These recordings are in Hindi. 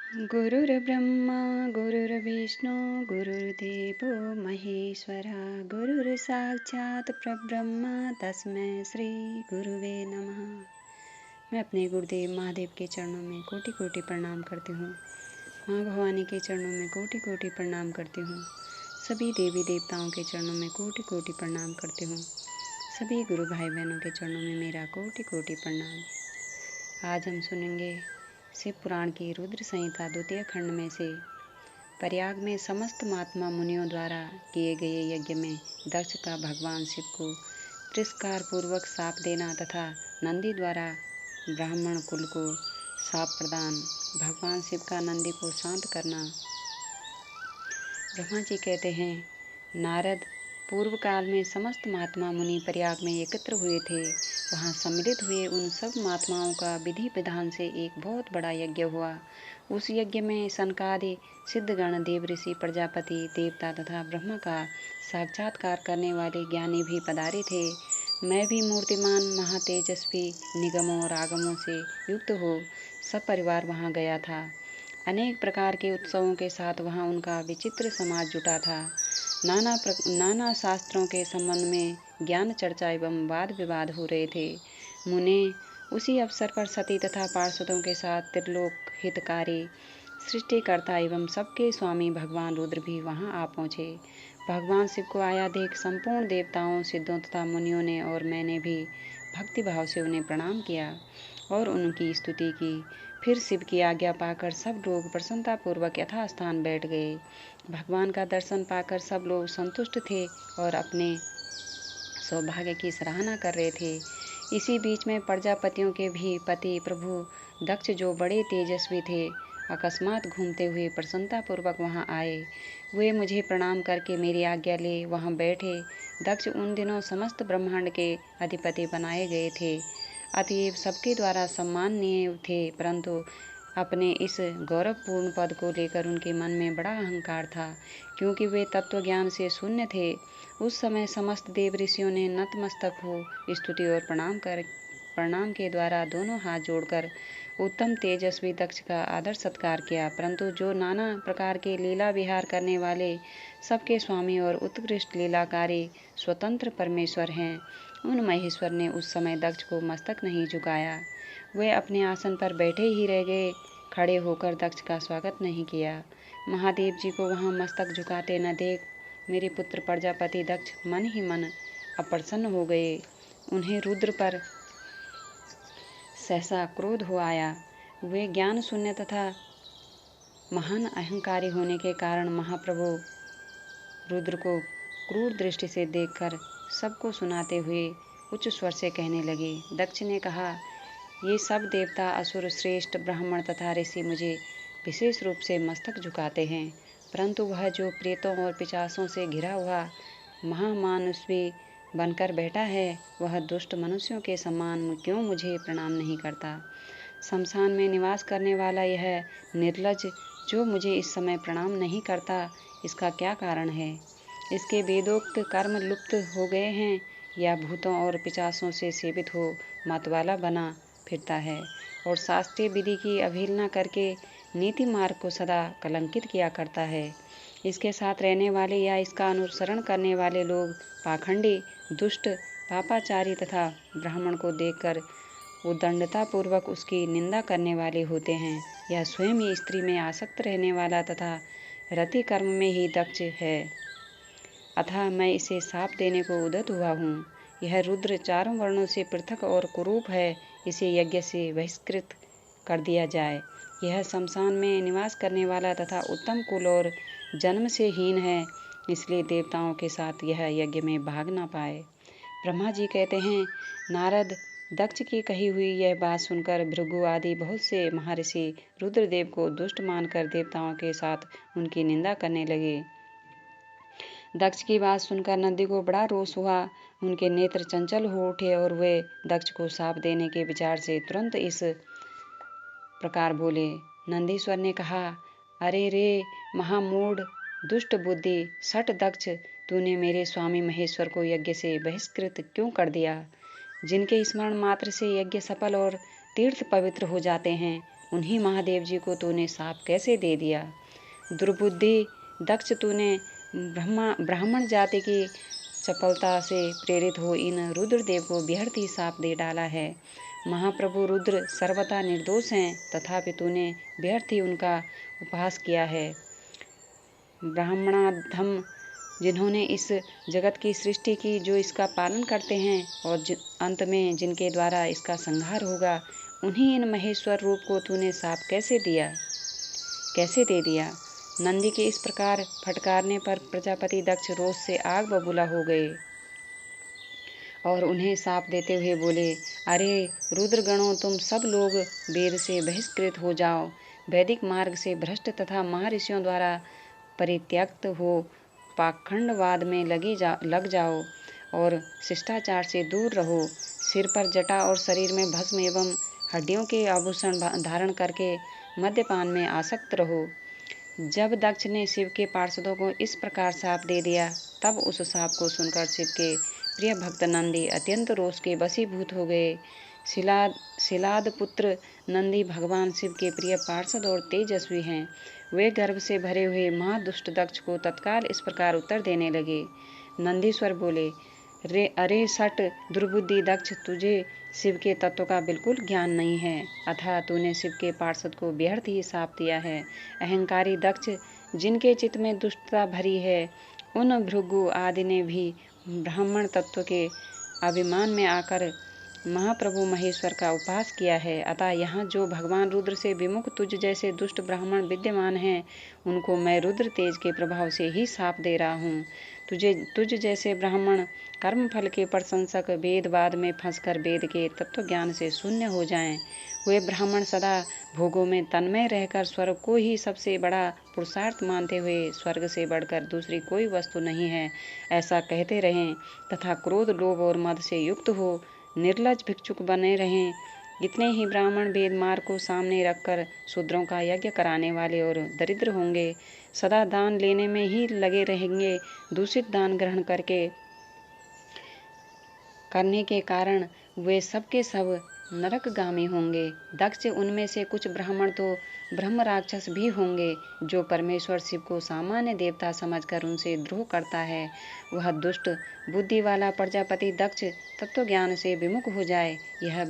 गुरुर्ब्रह्मा गुरुर्विष्णु गुरुर्देवो महेश्वरा गुरुर्साक्षात् परब्रह्म तस्मै श्री गुरुवे नमः। मैं अपने गुरुदेव महादेव के चरणों में कोटि कोटि प्रणाम करती हूँ। माँ भवानी के चरणों में कोटि कोटि प्रणाम करती हूँ। सभी देवी देवताओं के चरणों में कोटि कोटि प्रणाम करती हूँ। सभी गुरु भाई बहनों के चरणों में मेरा कोटि कोटि प्रणाम। आज हम सुनेंगे शिव पुराण की रुद्र संहिता द्वितीय खंड में से प्रयाग में समस्त महात्मा मुनियों द्वारा किए गए यज्ञ में दक्ष का भगवान शिव को तिरस्कार पूर्वक शाप देना तथा नंदी द्वारा ब्राह्मण कुल को शाप प्रदान, भगवान शिव का नंदी को शांत करना। ब्रह्मा जी कहते हैं, नारद पूर्व काल में समस्त महात्मा मुनि प्रयाग में एकत्र हुए थे। वहाँ सम्मिलित हुए उन सब महात्माओं का विधि विधान से एक बहुत बड़ा यज्ञ हुआ। उस यज्ञ में सनकादि सिद्धगण, देव ऋषि, प्रजापति, देवता तथा ब्रह्मा का साक्षात्कार करने वाले ज्ञानी भी पधारे थे। मैं भी मूर्तिमान महातेजस्वी निगमों और आगमों से युक्त हो सब परिवार वहाँ गया था। अनेक प्रकार के उत्सवों के साथ वहाँ उनका विचित्र समाज जुटा था। नाना शास्त्रों के संबंध में ज्ञान चर्चा एवं वाद विवाद हो रहे थे। मुने उसी अवसर पर सती तथा पार्षदों के साथ त्रिलोक हितकारी सृष्टिकर्ता एवं सबके स्वामी भगवान रुद्र भी वहां आ पहुंचे। भगवान शिव को आया देख संपूर्ण देवताओं, सिद्धों तथा मुनियों ने और मैंने भी भक्ति भाव से उन्हें प्रणाम किया और उनकी स्तुति की। फिर शिव की आज्ञा पाकर सब लोग प्रसन्नतापूर्वक यथास्थान बैठ गए। भगवान का दर्शन पाकर सब लोग संतुष्ट थे और अपने सौभाग्य की सराहना कर रहे थे। इसी बीच में प्रजापतियों के भी पति प्रभु दक्ष, जो बड़े तेजस्वी थे, अकस्मात घूमते हुए प्रसन्नतापूर्वक वहां आए। वे मुझे प्रणाम करके मेरी आज्ञा ले वहां बैठे। दक्ष उन दिनों समस्त ब्रह्मांड के अधिपति बनाए गए थे, अतएव सबके द्वारा सम्माननीय थे, परंतु अपने इस गौरवपूर्ण पद को लेकर उनके मन में बड़ा अहंकार था, क्योंकि वे तत्व ज्ञान से शून्य थे। उस समय समस्त देव ऋषियों ने नतमस्तक हो स्तुति और प्रणाम के द्वारा दोनों हाथ जोड़कर उत्तम तेजस्वी दक्ष का आदर सत्कार किया। परंतु जो नाना प्रकार के लीला विहार करने वाले सबके स्वामी और उत्कृष्ट लीलाकारी स्वतंत्र परमेश्वर हैं, उन महेश्वर ने उस समय दक्ष को मस्तक नहीं झुकाया। वे अपने आसन पर बैठे ही रह गए, खड़े होकर दक्ष का स्वागत नहीं किया। महादेव जी को वहां मस्तक झुकाते न देख मेरे पुत्र प्रजापति दक्ष मन ही मन अप्रसन्न हो गए। उन्हें रुद्र पर सहसा क्रोध हो आया। वे ज्ञान शून्य तथा महान अहंकारी होने के कारण महाप्रभु रुद्र को क्रूर दृष्टि से देखकर सबको सुनाते हुए उच्च स्वर से कहने लगे। दक्ष ने कहा, ये सब देवता, असुर, श्रेष्ठ ब्राह्मण तथा ऋषि मुझे विशेष रूप से मस्तक झुकाते हैं, परंतु वह जो प्रेतों और पिशाचों से घिरा हुआ महामानुष्य बनकर बैठा है, वह दुष्ट मनुष्यों के समान क्यों मुझे प्रणाम नहीं करता। शमशान में निवास करने वाला यह निर्लज्ज जो मुझे इस समय प्रणाम नहीं करता, इसका क्या कारण है? इसके वेदोक्त कर्म लुप्त हो गए हैं या भूतों और पिशाचों से सेवित हो मतवाला बना फिरता है और शास्त्रीय विधि की अवहेलना करके नीति मार्ग को सदा कलंकित किया करता है। इसके साथ रहने वाले या इसका अनुसरण करने वाले लोग पाखंडी, दुष्ट, पापाचारी तथा ब्राह्मण को देखकर उद्दंडतापूर्वक उसकी निंदा करने वाले होते हैं। यह स्वयं ही स्त्री में आसक्त रहने वाला तथा रति कर्म में ही दक्ष है, अतः मैं इसे शाप देने को उद्यत हुआ हूँ। यह रुद्र चारों वर्णों से पृथक और कुरूप है, इसे यज्ञ से बहिष्कृत कर दिया जाए। यह शमशान में निवास करने वाला तथा उत्तम कुल और जन्म से हीन है, इसलिए देवताओं के साथ यह यज्ञ में भाग न पाए। ब्रह्मा जी कहते हैं, नारद, दक्ष की कही हुई यह बात सुनकर भृगु आदि बहुत से महर्षि रुद्रदेव को दुष्ट मानकर देवताओं के साथ उनकी निंदा करने लगे। दक्ष की बात सुनकर नंदी को बड़ा रोष हुआ। उनके नेत्र चंचल हो उठे और वे दक्ष को शाप देने के विचार से तुरंत इस प्रकार बोले। नंदीश्वर ने कहा, अरे रे महामूढ़, दुष्ट बुद्धि, सठ दक्ष, तूने मेरे स्वामी महेश्वर को यज्ञ से बहिष्कृत क्यों कर दिया? जिनके स्मरण मात्र से यज्ञ सफल और तीर्थ पवित्र हो जाते हैं, उन्हीं महादेव जी को तूने साप कैसे दे दिया? दुर्बुद्धि दक्ष, तूने ब्राह्मण जाति की चपलता से प्रेरित हो इन रुद्रदेव को व्यर्थ ही साप दे डाला है। महाप्रभु रुद्र सर्वथा निर्दोष हैं, तथापि तूने व्यर्थ ही उनका उपहास किया है। ब्राह्मणाधम जिन्होंने इस जगत की सृष्टि की, जो इसका पालन करते हैं और अंत में जिनके द्वारा इसका संहार होगा, उन्हीं इन महेश्वर रूप को तूने साप कैसे दे दिया? नंदी के इस प्रकार फटकारने पर प्रजापति दक्ष रोष से आग बबूला हो गए और उन्हें साप देते हुए बोले, अरे रुद्रगणों, तुम सब लोग वेद से बहिष्कृत हो जाओ, वैदिक मार्ग से भ्रष्ट तथा महर्षियों द्वारा परित्यक्त हो पाखंडवाद में लग जाओ और शिष्टाचार से दूर रहो। सिर पर जटा और शरीर में भस्म एवं हड्डियों के आभूषण धारण करके मद्यपान में आसक्त रहो। जब दक्ष ने शिव के पार्षदों को इस प्रकार शाप दे दिया, तब उस शाप को सुनकर शिव के प्रिय भक्त नंदी अत्यंत रोष के वशीभूत हो गए। शिलाद पुत्र नंदी भगवान शिव के प्रिय पार्षद और तेजस्वी हैं। वे गर्भ से भरे हुए महादुष्ट दक्ष को तत्काल इस प्रकार उत्तर देने लगे। नंदीश्वर बोले, अरे सट दुर्बुद्धि दक्ष, तुझे शिव के तत्व का बिल्कुल ज्ञान नहीं है, अतः तूने शिव के पार्षद को व्यर्थ ही शाप दिया है। अहंकारी दक्ष, जिनके चित्त में दुष्टता भरी है, उन भृगु आदि ने भी ब्राह्मण तत्व के अभिमान में आकर महाप्रभु महेश्वर का उपहास किया है। अतः यहाँ जो भगवान रुद्र से विमुख तुझ जैसे दुष्ट ब्राह्मण विद्यमान हैं, उनको मैं रुद्र तेज के प्रभाव से ही शाप दे रहा हूँ। तुझ जैसे ब्राह्मण कर्मफल के प्रशंसक वेदवाद में फंसकर वेद के तत्व ज्ञान से शून्य हो जाएं। वे ब्राह्मण सदा भोगों में तन्मय रहकर स्वर्ग को ही सबसे बड़ा पुरुषार्थ मानते हुए स्वर्ग से बढ़कर दूसरी कोई वस्तु नहीं है, ऐसा कहते रहें तथा क्रोध, लोभ और मद से युक्त हो निर्लज भिक्षुक बने रहें। इतने ही ब्राह्मण वेद मार्ग को सामने रखकर शूद्रों का यज्ञ कराने वाले और दरिद्र होंगे, सदा दान लेने में ही लगे रहेंगे। दूषित दान ग्रहण करने के कारण वे सबके सब नरकगामी होंगे। दक्ष, उनमें से कुछ ब्राह्मण तो ब्रह्म राक्षस भी होंगे, जो परमेश्वर शिव को सामान्य देवता समझकर उनसे द्रोह करता है। वह दुष्ट बुद्धि वाला प्रजापति दक्ष तत्व ज्ञान से विमुख हो जाए। यह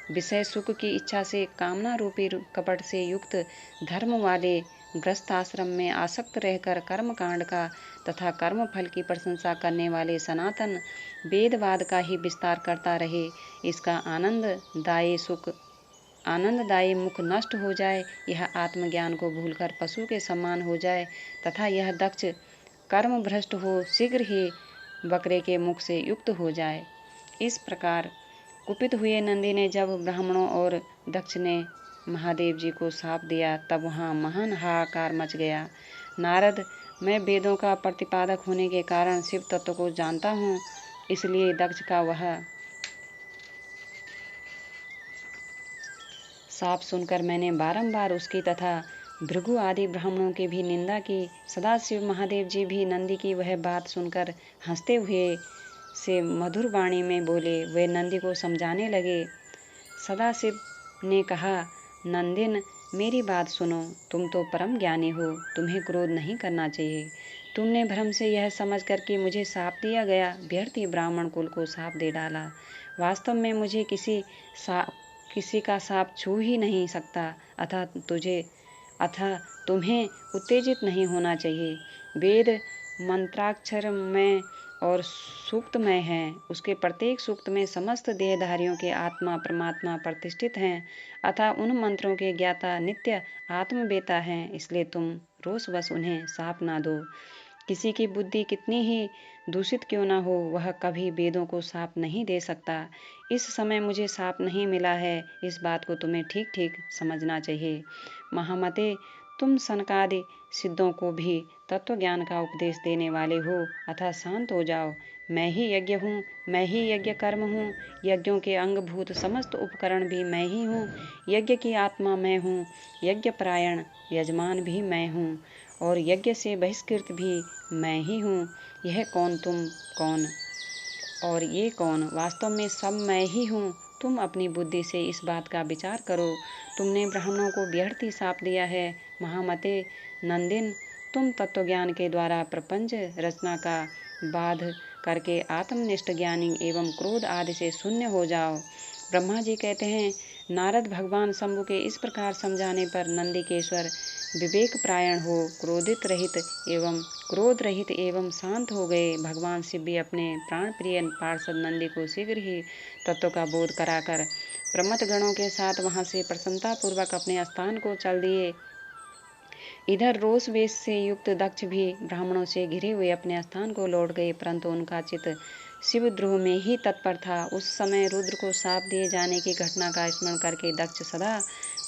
विषय सुख की इच्छा से कामना रूपी कपट से युक्त धर्म वाले गृहस्थाश्रम में आसक्त रहकर कर्म कांड का तथा कर्म फल की प्रशंसा करने वाले सनातन वेदवाद का ही विस्तार करता रहे। इसका आनंददायी मुख नष्ट हो जाए, यह आत्मज्ञान को भूलकर पशु के समान हो जाए तथा यह दक्ष कर्म भ्रष्ट हो शीघ्र ही बकरे के मुख से युक्त हो जाए। इस प्रकार कुपित हुए नंदी ने जब ब्राह्मणों और दक्ष ने महादेव जी को शाप दिया, तब वहाँ महान हाहाकार मच गया। नारद, मैं वेदों का प्रतिपादक होने के कारण शिव तत्व को जानता हूँ, इसलिए दक्ष का वह शाप सुनकर मैंने बारंबार उसकी तथा भृगु आदि ब्राह्मणों की भी निंदा की। सदाशिव महादेव जी भी नंदी की वह बात सुनकर हंसते हुए से मधुर वाणी में बोले। वे नंदी को समझाने लगे। सदाशिव ने कहा, नंदिन, मेरी बात सुनो, तुम तो परम ज्ञानी हो, तुम्हें क्रोध नहीं करना चाहिए। तुमने भ्रम से यह समझकर कि मुझे शाप दिया गया, व्यर्थ ही ब्राह्मण कुल को शाप दे डाला। वास्तव में मुझे किसी का शाप छू ही नहीं सकता, अतः तुम्हें उत्तेजित नहीं होना चाहिए। वेद मंत्राक्षर में और सूक्तमय है, उसके प्रत्येक सूक्त में समस्त देहधारियों के आत्मा परमात्मा प्रतिष्ठित हैं, अतः उन मंत्रों के ज्ञाता नित्य आत्मवेता हैं, इसलिए तुम रोषवश उन्हें शाप ना दो। किसी की बुद्धि कितनी ही दूषित क्यों ना हो, वह कभी वेदों को शाप नहीं दे सकता। इस समय मुझे शाप नहीं मिला है, इस बात को तुम्हें ठीक ठीक समझना चाहिए। महामते, तुम सनकादि सिद्धों को भी तत्व ज्ञान का उपदेश देने वाले हो, अतः शांत हो जाओ। मैं ही यज्ञ हूँ, मैं ही यज्ञ कर्म हूँ, यज्ञों के अंगभूत समस्त उपकरण भी मैं ही हूँ, यज्ञ की आत्मा मैं हूँ, यज्ञ परायण यजमान भी मैं हूँ और यज्ञ से बहिष्कृत भी मैं ही हूँ। यह कौन, तुम कौन और ये कौन, वास्तव में सब मैं ही हूँ। तुम अपनी बुद्धि से इस बात का विचार करो। तुमने ब्राह्मणों को व्यर्थ ही शाप दिया है। महामते नंदिन, तुम तत्वज्ञान के द्वारा प्रपंच रचना का बाध करके आत्मनिष्ठ ज्ञानी एवं क्रोध आदि से शून्य हो जाओ। ब्रह्मा जी कहते हैं, नारद भगवान शंभु के इस प्रकार समझाने पर नंदिकेश्वर विवेक प्रायण हो क्रोध रहित एवं शांत हो गए। भगवान शिव भी अपने प्राण प्रिय पार्षद नंदी को शीघ्र ही तत्व का बोध कराकर प्रमथ गणों के साथ वहां से प्रसन्नता पूर्वक अपने स्थान को चल दिए। इधर रोष वेश से युक्त दक्ष भी ब्राह्मणों से घिरे हुए अपने स्थान को लौट गए, परंतु उनका चित्त शिवद्रोह में ही तत्पर था। उस समय रुद्र को शाप दिए जाने की घटना का स्मरण करके दक्ष सदा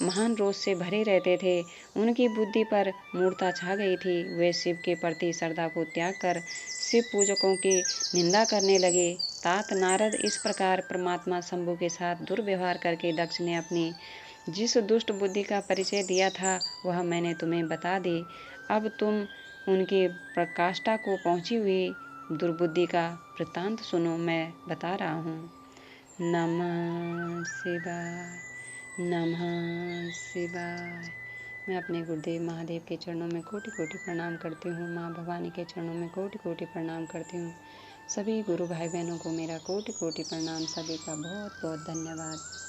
महान रोष से भरे रहते थे। उनकी बुद्धि पर मूर्छा छा गई थी। वे शिव के प्रति श्रद्धा को त्याग कर शिव पूजकों की निंदा करने लगे। तात नारद, इस प्रकार परमात्मा शंभु के साथ दुर्व्यवहार करके दक्ष ने अपनी जिस दुष्ट बुद्धि का परिचय दिया था वह मैंने तुम्हें बता दी। अब तुम उनकी प्रकाष्ठा को पहुंची हुई दुर्बुद्धि का वृत्तांत सुनो। मैं बता रहा हूँ। नमः शिवाय, नमः शिवाय। मैं अपने गुरुदेव महादेव के चरणों में कोटि कोटि प्रणाम करती हूँ। माँ भवानी के चरणों में कोटि कोटि प्रणाम करती हूँ। सभी गुरु भाई बहनों को मेरा कोटि कोटि प्रणाम। सभी का बहुत बहुत धन्यवाद।